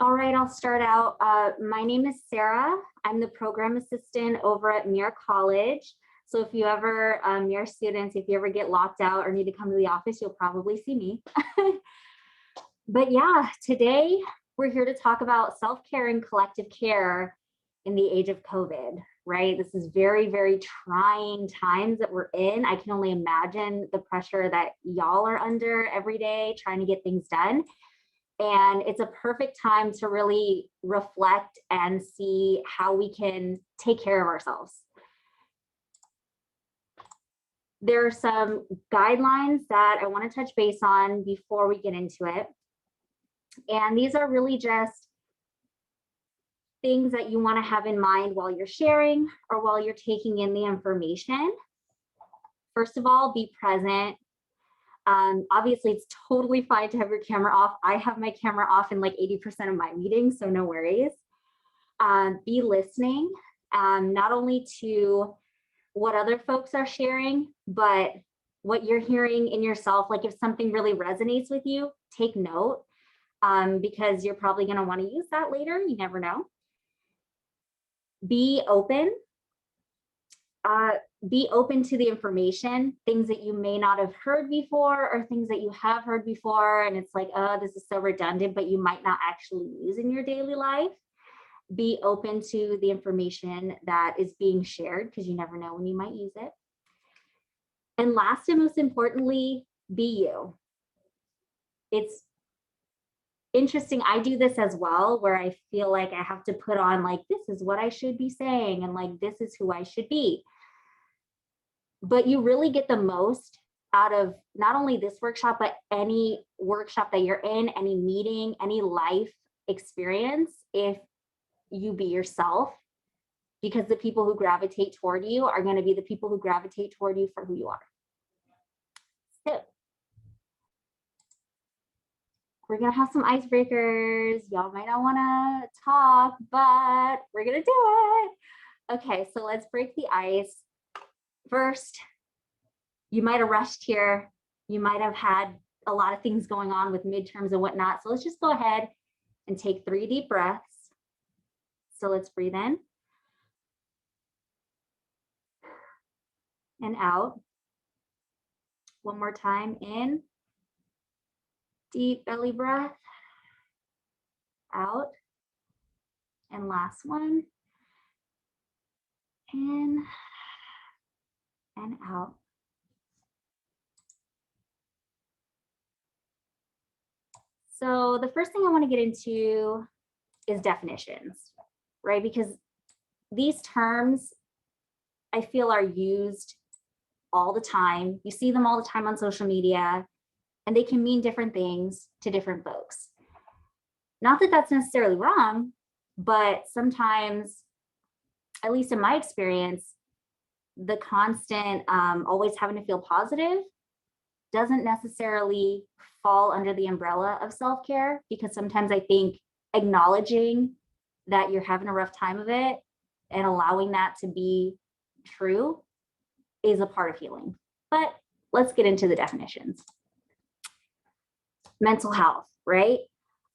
All right, I'll start out. My name is Sarah. I'm the program assistant over at Muir College. So if you ever, Muir students, if you ever get locked out or need to come to the office, you'll probably see me. But yeah, today we're here to talk about self-care and collective care in the age of COVID, right? This is very, very trying times that we're in. I can only imagine the pressure that y'all are under every day trying to get things done. And it's a perfect time to really reflect and see how we can take care of ourselves. There are some guidelines that I want to touch base on before we get into it. And these are really just things that you want to have in mind while you're sharing or while you're taking in the information. First of all, be present. Obviously, it's totally fine to have your camera off. I have my camera off in like 80% of my meetings, so no worries. Be listening, not only to what other folks are sharing, but what you're hearing in yourself. Like if something really resonates with you, take note, because you're probably going to want to use that later. You never know. Be open. Be open to the information, things that you may not have heard before or things that you have heard before. And it's like, oh, this is so redundant, but you might not actually use in your daily life. Be open to the information that is being shared because you never know when you might use it. And last and most importantly, be you. It's interesting. I do this as well, where I feel like I have to put on like, this is what I should be saying. And like, this is who I should be. But you really get the most out of not only this workshop, but any workshop that you're in, any meeting, any life experience, if you be yourself, because the people who gravitate toward you are going to be the people who gravitate toward you for who you are. So we're going to have some icebreakers. Y'all might not want to talk, but we're going to do it. Okay, so let's break the ice. First, you might have rushed here. You might have had a lot of things going on with midterms and whatnot. So let's just go ahead and take 3 deep breaths. So let's breathe in and out. One more time, in. Deep belly breath. Out. And last one. In and out. So the first thing I want to get into is definitions, right? Because these terms I feel are used all the time. You see them all the time on social media, and they can mean different things to different folks. Not that that's necessarily wrong, but sometimes, at least in my experience, the constant always having to feel positive doesn't necessarily fall under the umbrella of self-care, because sometimes I think acknowledging that you're having a rough time of it and allowing that to be true is a part of healing. But let's get into the definitions. Mental health, right?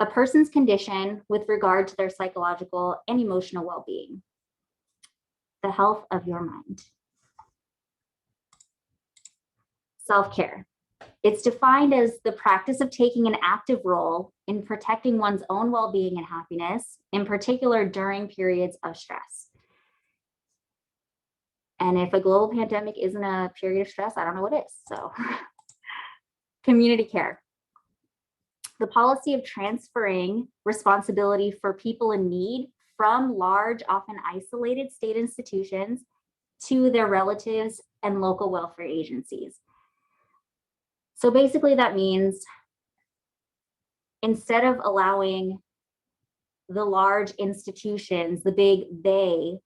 A person's condition with regard to their psychological and emotional well-being. The health of your mind. Self-care. It's defined as the practice of taking an active role in protecting one's own well-being and happiness, in particular during periods of stress. And if a global pandemic isn't a period of stress, I don't know what is. So, community care. The policy of transferring responsibility for people in need from large, often isolated state institutions to their relatives and local welfare agencies. So basically that means instead of allowing the large institutions, the big they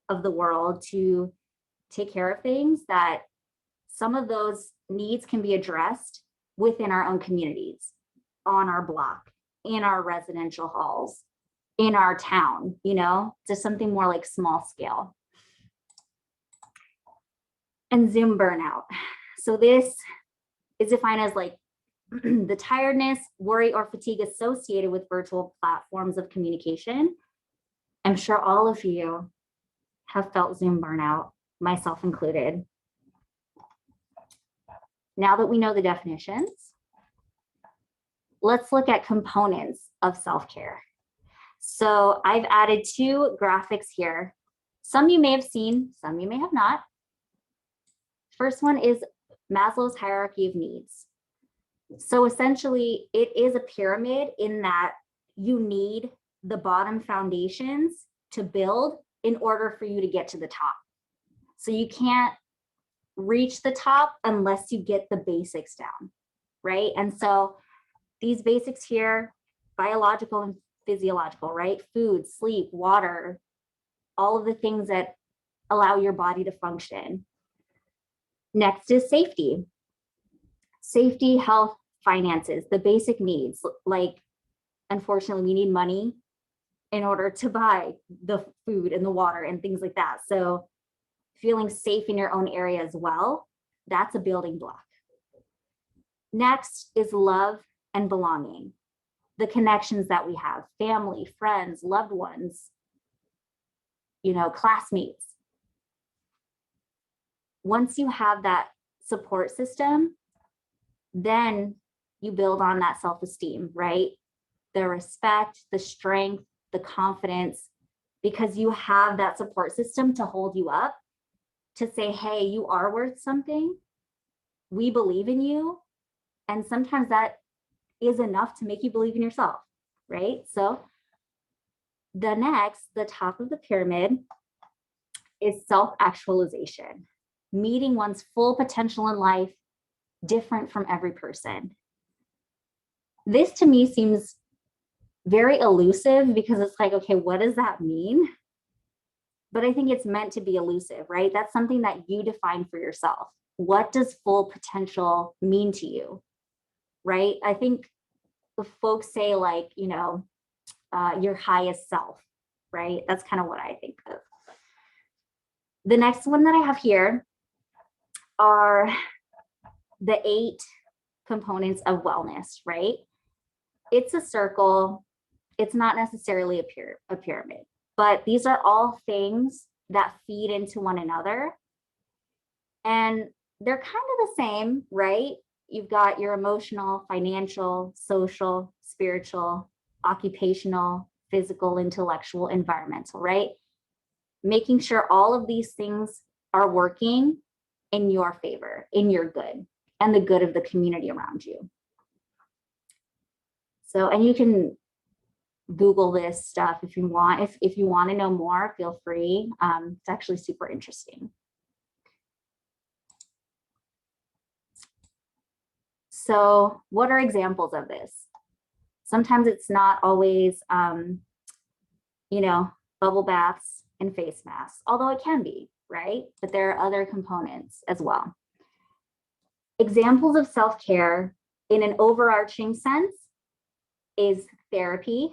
of the world, to take care of things, that some of those needs can be addressed within our own communities, on our block, in our residential halls, in our town, just something more like small scale. And Zoom burnout. So this is defined as like The tiredness, worry, or fatigue associated with virtual platforms of communication. I'm sure all of you have felt Zoom burnout, myself included. Now that we know the definitions, let's look at components of self-care. So I've added 2 graphics here. Some you may have seen, some you may have not. First one is Maslow's hierarchy of needs. So essentially, it is a pyramid in that you need the bottom foundations to build in order for you to get to the top. So you can't reach the top unless you get the basics down, right? And so these basics here, biological and physiological, right? Food, sleep, water, all of the things that allow your body to function. Next is safety. Safety, health, finances, the basic needs. Like, unfortunately, we need money in order to buy the food and the water and things like that. So feeling safe in your own area as well, that's a building block. Next is love and belonging. The connections that we have, family, friends, loved ones, classmates. Once you have that support system, then you build on that self-esteem, right? The respect, the strength, the confidence, because you have that support system to hold you up, to say, hey, you are worth something. We believe in you. And sometimes that is enough to make you believe in yourself, right? So the top of the pyramid is self-actualization, meeting one's full potential in life, different from every person. This to me seems very elusive because it's like, okay, what does that mean? But I think it's meant to be elusive, right? That's something that you define for yourself. What does full potential mean to you, right? I think the folks say like, your highest self, right? That's kind of what I think of. The next one that I have here are the 8 components of wellness, right? It's a circle. It's not necessarily a pyramid, but these are all things that feed into one another. And they're kind of the same, right? You've got your emotional, financial, social, spiritual, occupational, physical, intellectual, environmental, right? Making sure all of these things are working in your favor, in your good, and the good of the community around you. So, and you can Google this stuff if you want. If you want to know more, feel free. It's actually super interesting. So what are examples of this? Sometimes it's not always, bubble baths and face masks, although it can be, right? But there are other components as well. Examples of self-care in an overarching sense is therapy,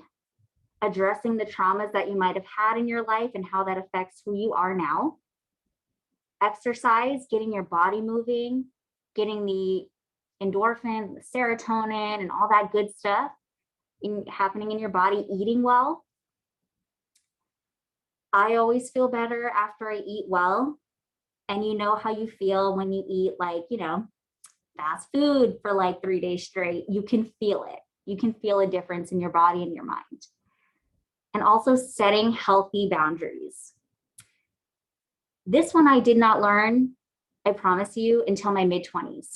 addressing the traumas that you might have had in your life and how that affects who you are now. Exercise, getting your body moving, getting the endorphins, the serotonin, and all that good stuff happening in your body. Eating well. I always feel better after I eat well. And you know how you feel when you eat fast food for like 3 days straight. You can feel it. You can feel a difference in your body and your mind. And also setting healthy boundaries. This one I did not learn, I promise you, until my mid-20s.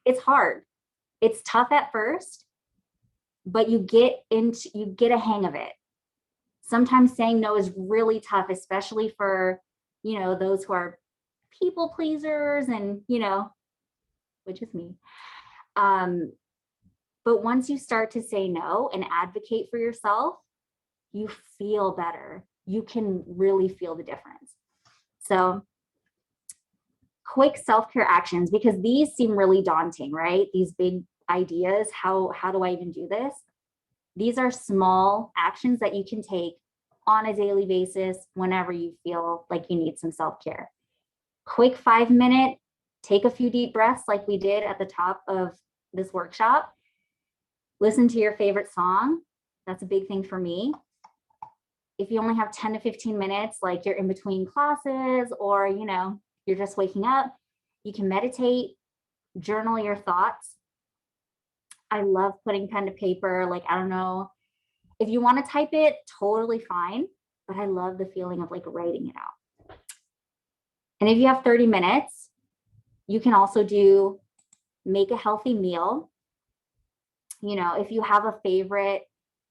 It's hard. It's tough at first, but you get a hang of it. Sometimes saying no is really tough, especially for, those who are people pleasers and, which is me. But once you start to say no and advocate for yourself, you feel better. You can really feel the difference. So quick self-care actions, because these seem really daunting, right? These big ideas, how do I even do this? These are small actions that you can take on a daily basis whenever you feel like you need some self-care. Quick 5-minute, take a few deep breaths like we did at the top of this workshop. Listen to your favorite song. That's a big thing for me. If you only have 10 to 15 minutes, like you're in between classes or, you know, you're just waking up, you can meditate, journal your thoughts. I love putting pen to paper. Like, I don't know, if you want to type it, totally fine. But I love the feeling of like writing it out. And if you have 30 minutes, you can also do make a healthy meal. You know, if you have a favorite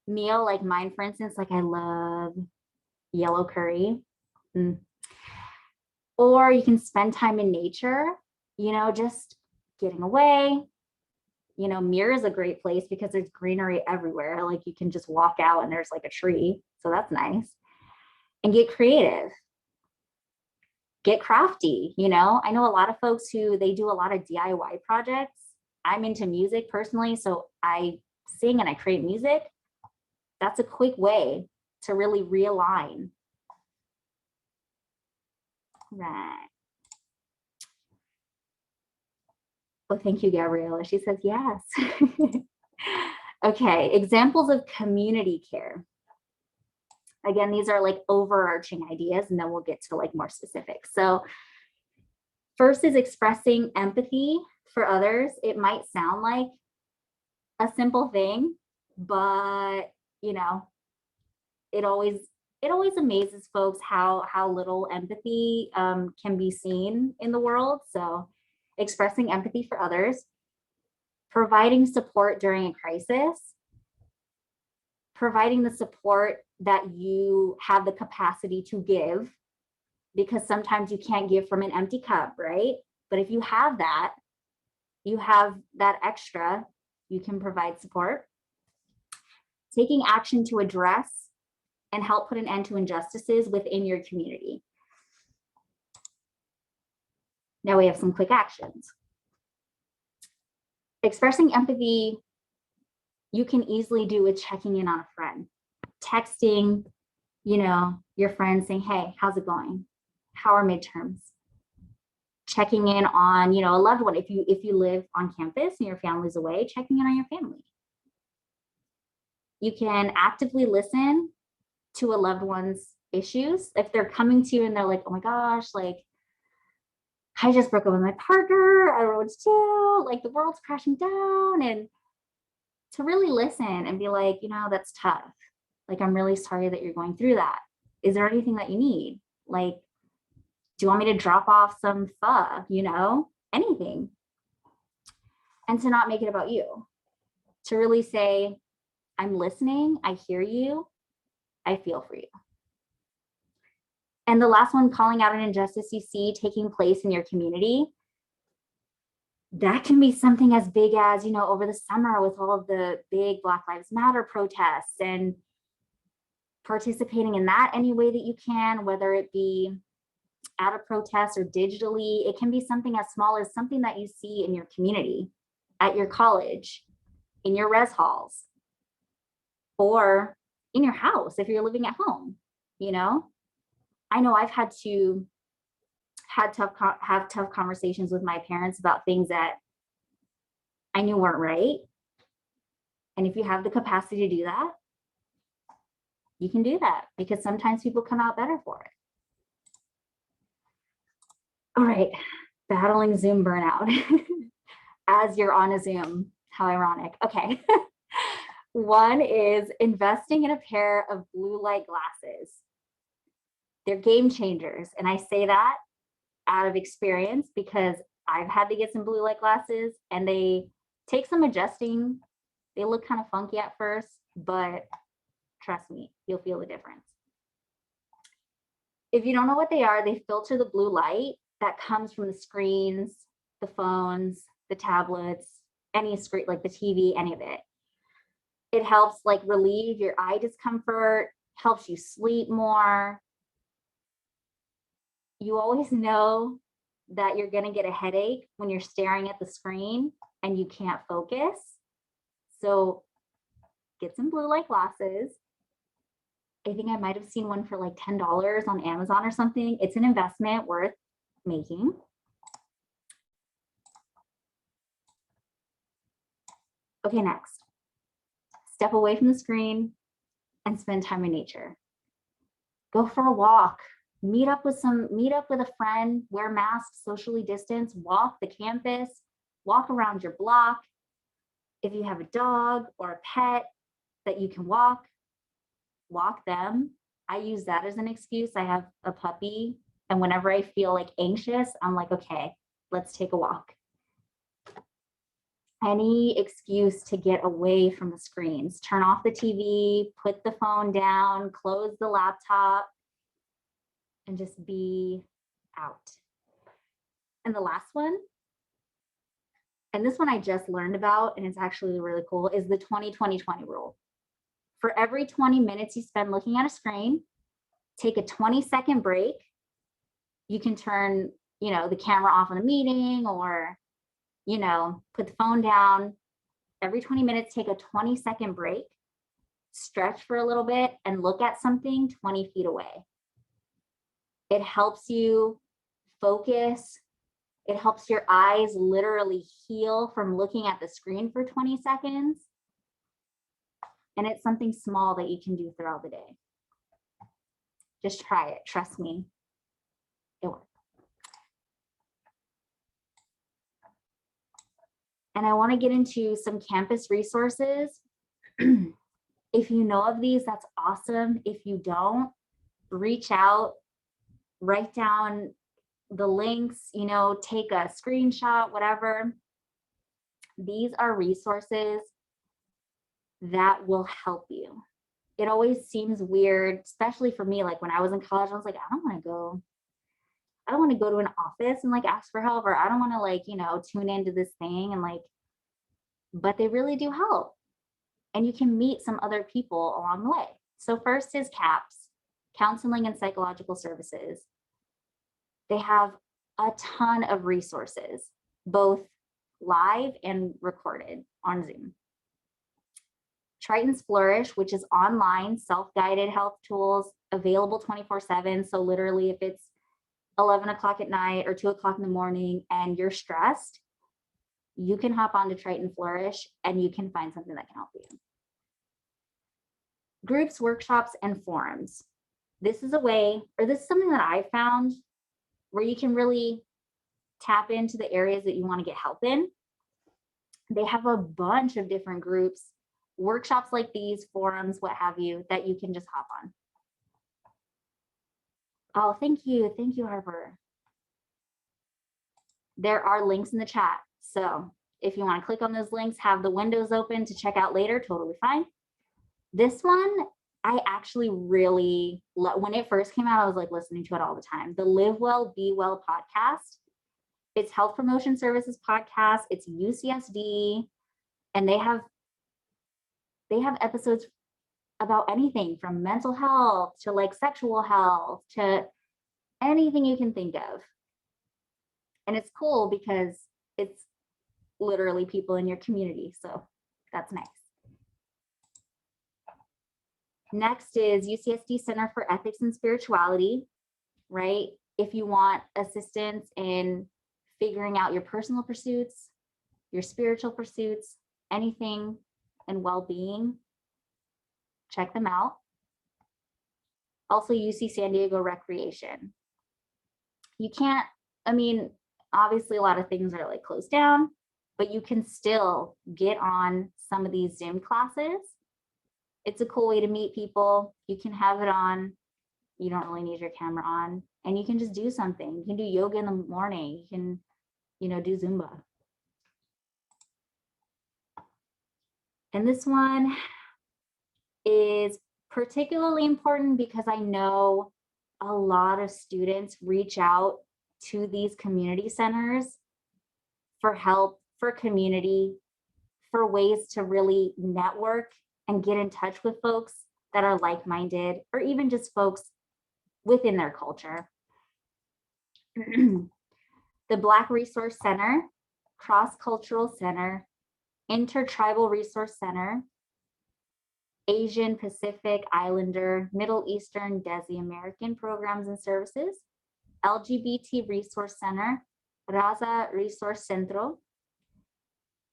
meal, like mine, for instance, like I love yellow curry. Or you can spend time in nature, you know, just getting away. You know, Muir is a great place because there's greenery everywhere. Like you can just walk out and there's like a tree. So that's nice. And get creative. Get crafty, you know. I know a lot of folks who they do a lot of DIY projects. I'm into music personally, so I sing and I create music. That's a quick way to really realign. Right. Oh, thank you, Gabriella. She says yes. Okay, examples of community care. Again, these are like overarching ideas, and then we'll get to like more specific. So first is expressing empathy for others. It might sound like a simple thing, but you know, it always amazes folks how little empathy can be seen in the world. So expressing empathy for others, providing support during a crisis, providing the support that you have the capacity to give, because sometimes you can't give from an empty cup, right? But if you have that extra, you can provide support. Taking action to address and help put an end to injustices within your community. Now we have some quick actions. Expressing empathy, you can easily do with checking in on a friend, texting, you know, your friend saying, hey, how's it going? How are midterms? Checking in on, you know, a loved one. If you live on campus and your family's away, checking in on your family. You can actively listen to a loved one's issues. If they're coming to you and they're like, oh my gosh, like, I just broke up with my partner, I don't know what to do, like the world's crashing down, and to really listen and be like, you know, that's tough. Like, I'm really sorry that you're going through that. Is there anything that you need? Like, do you want me to drop off some pho, you know, anything? And to not make it about you, to really say, I'm listening, I hear you, I feel for you. And the last one, calling out an injustice you see taking place in your community. That can be something as big as, you know, over the summer with all of the big Black Lives Matter protests, and participating in that any way that you can, whether it be at a protest or digitally. It can be something as small as something that you see in your community, at your college, in your res halls, or in your house if you're living at home. You know, I know I've had to have tough conversations with my parents about things that I knew weren't right. And if you have the capacity to do that, you can do that, because sometimes people come out better for it. All right, battling Zoom burnout as you're on a Zoom. How ironic. Okay. One is investing in a pair of blue light glasses. They're game changers. And I say that out of experience because I've had to get some blue light glasses, and they take some adjusting. They look kind of funky at first, but trust me, you'll feel the difference. If you don't know what they are, they filter the blue light that comes from the screens, the phones, the tablets, any screen, like the TV, any of it. It helps like relieve your eye discomfort, helps you sleep more. You always know that you're going to get a headache when you're staring at the screen and you can't focus. So get some blue light glasses. I think I might have seen one for like $10 on Amazon or something. It's an investment worth making. Okay, next. Step away from the screen and spend time in nature. Go for a walk. Meet up with a friend, wear masks, socially distance, walk the campus, walk around your block. If you have a dog or a pet that you can walk them. I use that as an excuse. I have a puppy, and whenever I feel like anxious, I'm like, okay, let's take a walk. Any excuse to get away from the screens. Turn off the TV, put the phone down, close the laptop, and just be out. And the last one, and this one I just learned about, and it's actually really cool, is the 20-20-20 rule. For every 20 minutes you spend looking at a screen, take a 20-second break. You can turn, the camera off in a meeting, or, put the phone down. Every 20 minutes, take a 20-second break, stretch for a little bit, and look at something 20 feet away. It helps you focus. It helps your eyes literally heal from looking at the screen for 20 seconds. And it's something small that you can do throughout the day. Just try it. Trust me. It works. And I want to get into some campus resources. If you know of these, that's awesome. If you don't, reach out, write down the links, take a screenshot, whatever. These are resources that will help you. It always seems weird, especially for me, like when I was in college, I was like, I don't want to go to an office and ask for help, or I don't want to tune into this thing and but they really do help. And you can meet some other people along the way. So first is CAPS, Counseling and Psychological Services. They have a ton of resources, both live and recorded on Zoom. Triton's Flourish, which is online, self-guided health tools available 24/7. So literally if it's 11 o'clock at night or 2 o'clock in the morning and you're stressed, you can hop onto Triton Flourish and you can find something that can help you. Groups, workshops, and forums. This is something that I found where you can really tap into the areas that you want to get help in. They have a bunch of different groups, workshops like these, forums, what have you, that you can just hop on. Oh, thank you. Thank you, Harper. There are links in the chat. So if you want to click on those links, have the windows open to check out later, totally fine. This one, I actually really love. When it first came out, I was listening to it all the time. The Live Well, Be Well podcast. It's Health Promotion Services podcast. It's UCSD. And they have episodes about anything from mental health to sexual health to anything you can think of. And it's cool because it's literally people in your community. So that's nice. Next is UCSD Center for Ethics and Spirituality, right? If you want assistance in figuring out your personal pursuits, your spiritual pursuits, anything and well-being, check them out. Also UC San Diego Recreation. Obviously a lot of things are closed down, but you can still get on some of these Zoom classes. It's a cool way to meet people. You can have it on. You don't really need your camera on, and you can just do something. You can do yoga in the morning. You can, do Zumba. And this one is particularly important because I know a lot of students reach out to these community centers for help, for community, for ways to really network and get in touch with folks that are like-minded, or even just folks within their culture. The Black Resource Center, Cross-Cultural Center, Intertribal Resource Center, Asian, Pacific, Islander, Middle Eastern, Desi American Programs and Services, LGBT Resource Center, Raza Resource Centro,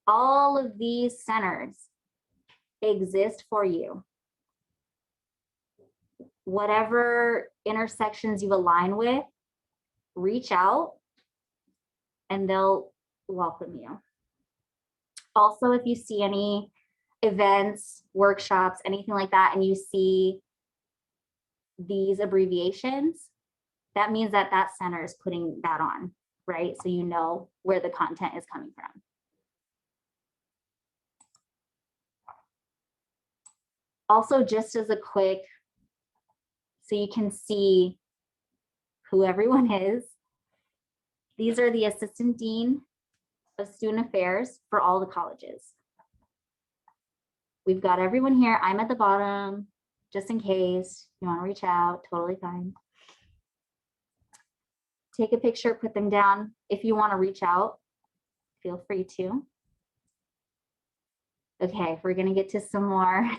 All of these centers exist for you. Whatever intersections you align with, reach out and they'll welcome you. Also, if you see any events, workshops, anything like that, and you see these abbreviations, that means that that center is putting that on, right? So you know where the content is coming from. Also, just as a quick, so you can see who everyone is, these are the Assistant Dean of Student Affairs for all the colleges. We've got everyone here. I'm at the bottom, just in case you want to reach out, totally fine. Take a picture, put them down. If you want to reach out, feel free to. Okay, we're going to get to some more.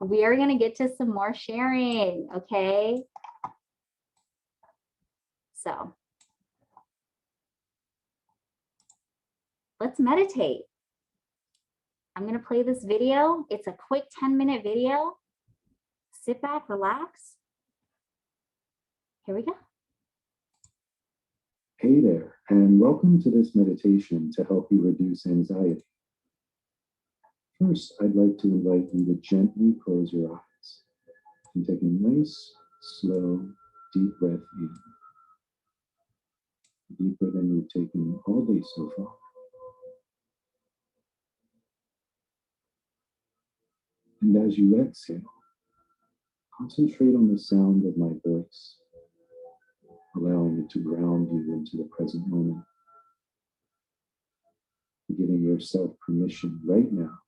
We are going to get to some more sharing, okay? So let's meditate. I'm going to play this video. It's a quick 10-minute video. Sit back, relax. Here we go. Hey there, and welcome to this meditation to help you reduce anxiety. First, I'd like to invite you to gently close your eyes and take a nice, slow, deep breath in, deeper than you've taken all day so far. And as you exhale, concentrate on the sound of my voice, allowing it to ground you into the present moment, giving yourself permission right now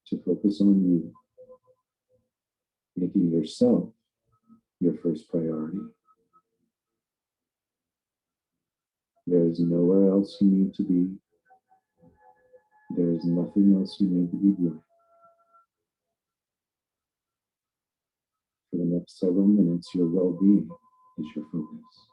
to focus on you, making yourself your first priority. There is nowhere else you need to be. There is nothing else you need to be doing. For the next several minutes, your well-being is your focus.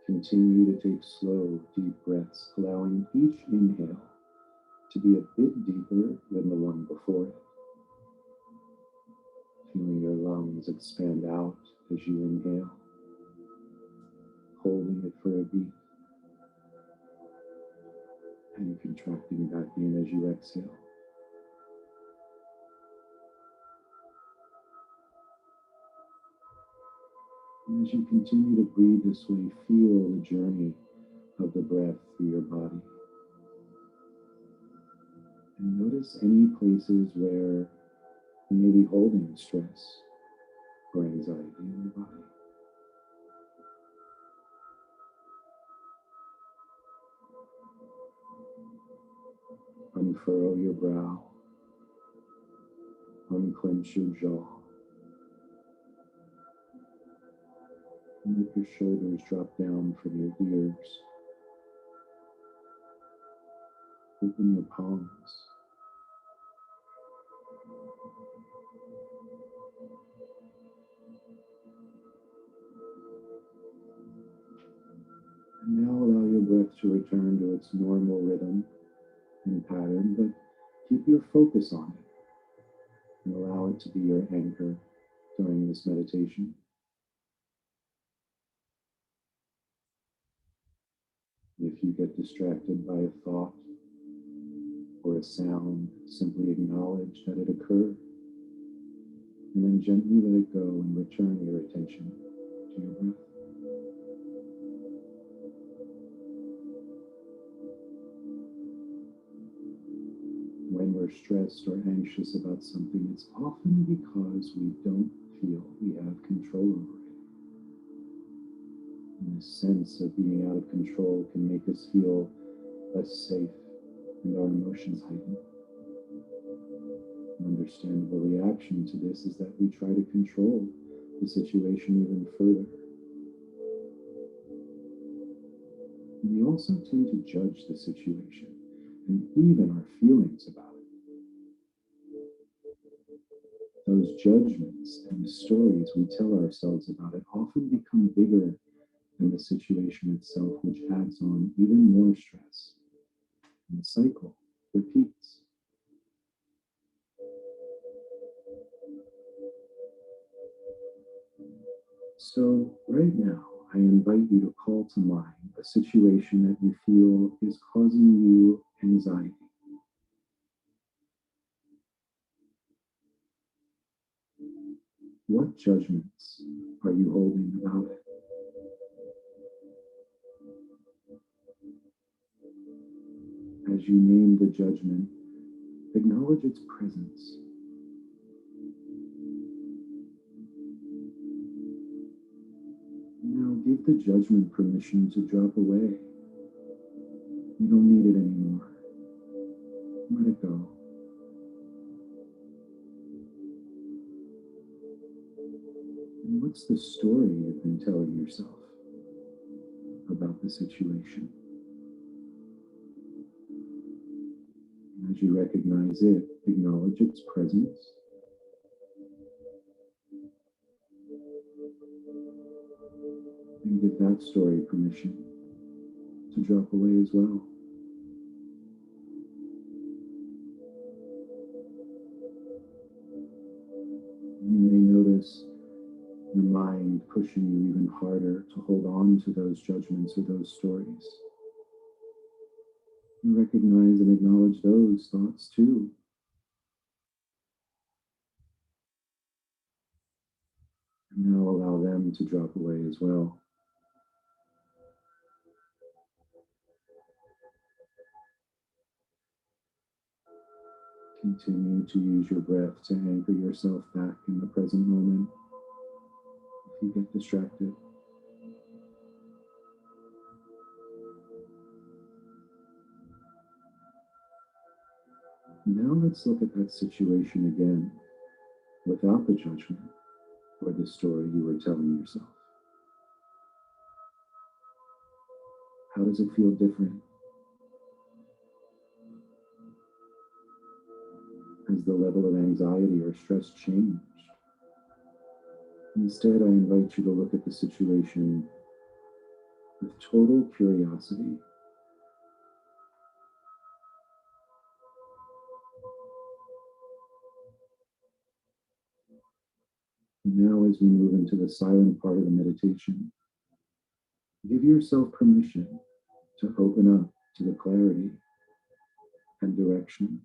Continue to take slow, deep breaths, allowing each inhale to be a bit deeper than the one before it. Feeling your lungs expand out as you inhale, holding it for a beat, and contracting back in as you exhale. And as you continue to breathe this way, feel the journey of the breath through your body. And notice any places where you may be holding stress or anxiety in your body. Unfurrow your brow, unclench your jaw, and let your shoulders drop down from your ears. Open your palms. And now allow your breath to return to its normal rhythm and pattern, but keep your focus on it and allow it to be your anchor during this meditation. If you get distracted by a thought or a sound, simply acknowledge that it occurred, and then gently let it go and return your attention to your breath. When we're stressed or anxious about something, it's often because we don't feel we have control over it. And this sense of being out of control can make us feel less safe and our emotions heighten. An understandable reaction to this is that we try to control the situation even further. And we also tend to judge the situation and even our feelings about it. those judgments and the stories we tell ourselves about it often become bigger than the situation itself, which adds on even more stress. And the cycle repeats. So, right now, I invite you to call to mind a situation that you feel is causing you anxiety. What judgments are you holding about it? As you name the judgment, acknowledge its presence. Now give the judgment permission to drop away. You don't need it anymore. Let it go. And what's the story you've been telling yourself about the situation? As you recognize it, acknowledge its presence. And give that story permission to drop away as well. You may notice your mind pushing you even harder to hold on to those judgments or those stories. And recognize and acknowledge those thoughts too. And now allow them to drop away as well. Continue to use your breath to anchor yourself back in the present moment if you get distracted. Now let's look at that situation again without the judgment or the story you were telling yourself. How does it feel different? Has the level of anxiety or stress changed? Instead, I invite you to look at the situation with total curiosity. Now, as we move into the silent part of the meditation, give yourself permission to open up to the clarity and direction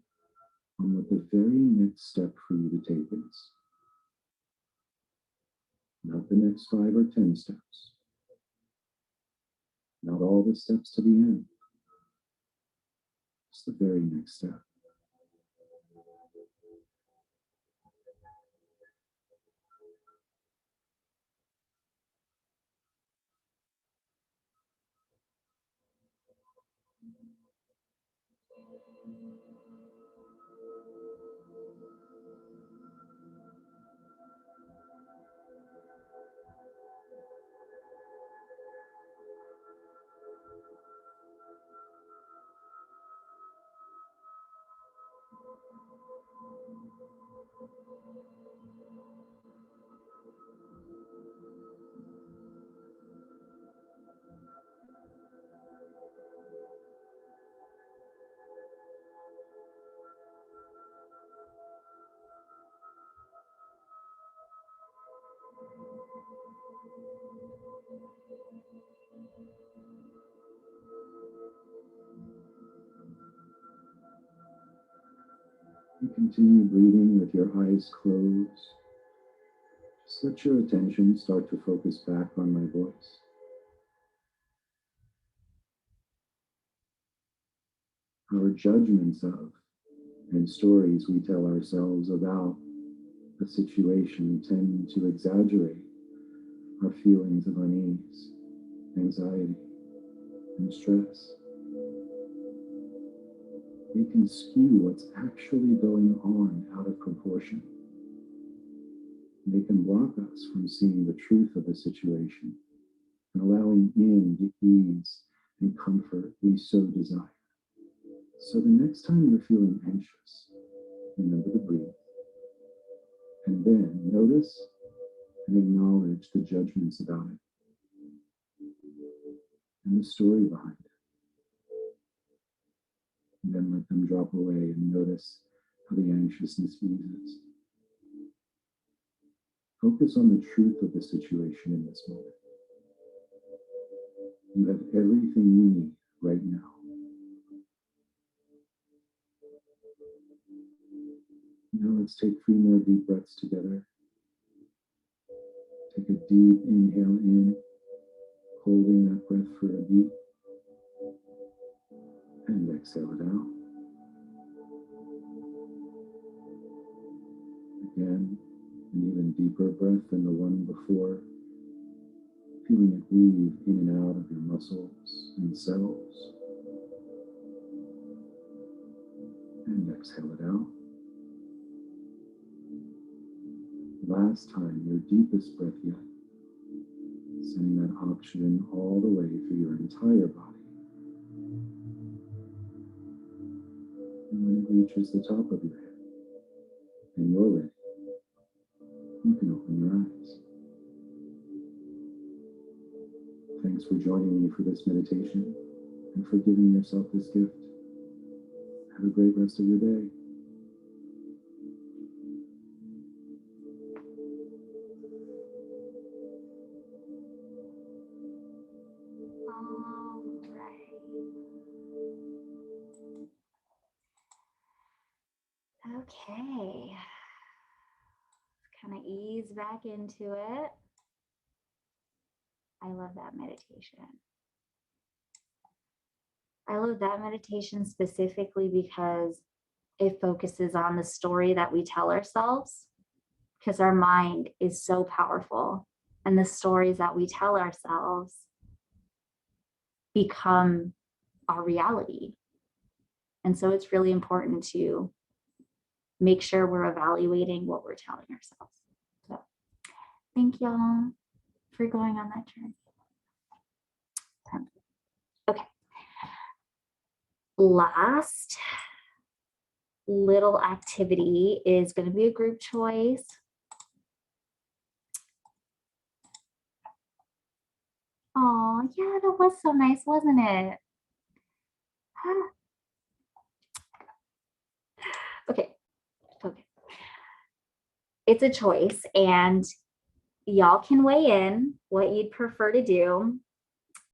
on what the very next step for you to take is. Not the next 5 or 10 steps. Not all the steps to the end. Just the very next step. You continue breathing with your eyes closed. Just let your attention start to focus back on my voice. Our judgments of and stories we tell ourselves about a situation tend to exaggerate our feelings of unease, anxiety, and stress. They can skew what's actually going on out of proportion. They can block us from seeing the truth of the situation and allowing in the ease and comfort we so desire. So the next time you're feeling anxious, remember to breathe And then notice and acknowledge the judgments about it and the story behind it. And then let them drop away and notice how the anxiousness eases. Focus on the truth of the situation in this moment. You have everything you need right now. Now let's take 3 more deep breaths together. Take a deep inhale in, holding that breath for a beat, and exhale it out. Again, an even deeper breath than the one before, feeling it weave in and out of your muscles and cells. And exhale it out. Last time, your deepest breath yet, sending that oxygen all the way through your entire body. And when it reaches the top of your head, and you're ready, you can open your eyes. Thanks for joining me for this meditation and for giving yourself this gift. Have a great rest of your day. All right. Okay. Kind of ease back into it. I love that meditation. I love that meditation specifically because it focuses on the story that we tell ourselves, because our mind is so powerful, and the stories that we tell ourselves become our reality. And so it's really important to make sure we're evaluating what we're telling ourselves. So thank y'all for going on that journey. Okay. Last little activity is going to be a group choice. Oh, yeah, that was so nice, wasn't it? Okay. It's a choice, and y'all can weigh in what you'd prefer to do.